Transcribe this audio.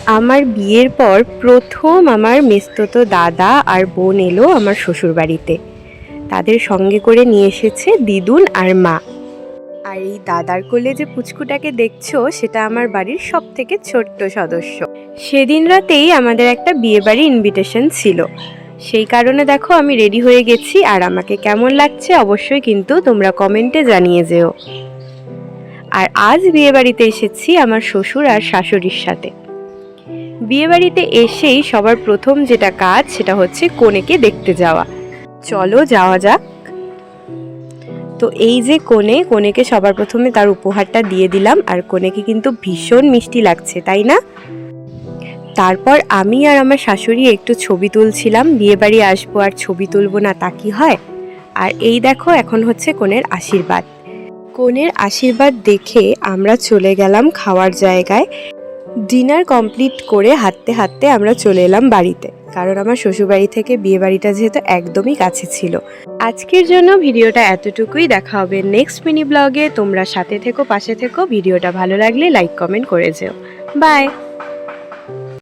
আমার বিয়ের পর প্রথম আমার মেসতুতো দাদা আর বোন এলো আমার শ্বশুরবাড়িতে। তাদের সঙ্গে করে নিয়ে এসেছে দিদুন আর মা। আর এই দাদার কোলে যে পুচকুটাকে দেখছো সেটা আমার বাড়ির সবথেকে ছোট্ট সদস্য। সেদিন রাতেই আমাদের একটা বিয়েবাড়ি ইনভিটেশন ছিল, সেই কারণে দেখো আমি রেডি হয়ে গেছি। আর আমাকে কেমন লাগছে অবশ্যই কিন্তু তোমরা কমেন্টে জানিয়ে যেও। আর আজ বিয়েবাড়িতে এসেছি আমার শ্বশুর আর শাশুড়ির সাথে। বিয়েবাড়িতে এসেই সবার প্রথম যেটা কাজ সেটা হচ্ছে কনেকে দেখতে যাওয়া। চলো যাওয়া যাক। তো এই যে কনেকে সবার প্রথমে তার উপহারটা দিয়ে দিলাম, আর কনেকে কিন্তু ভীষণ মিষ্টি লাগছে, তাই না? তারপর আমি আর আমার শাশুড়ি একটু ছবি তুলছিলাম। বিয়েবাড়ি আসবো আর ছবি তুলবো না তা কি হয়? আর এই দেখো এখন হচ্ছে কনের আশীর্বাদ। কনের আশীর্বাদ দেখে আমরা চলে গেলাম খাওয়ার জায়গায়। ডিনার কমপ্লিট করে হাঁটতে হাঁটতে আমরা চলে এলাম বাড়িতে, কারণ আমার শ্বশুরবাড়ি থেকে বিয়ে বাড়িটা যেহেতু একদমই কাছে ছিল। আজকের জন্য ভিডিওটা এতটুকুই। দেখা হবে নেক্সট মিনি ব্লগে। তোমরা সাথে থেকো, পাশে থেকো। ভিডিওটা ভালো লাগলে লাইক কমেন্ট করে যেও। বাই।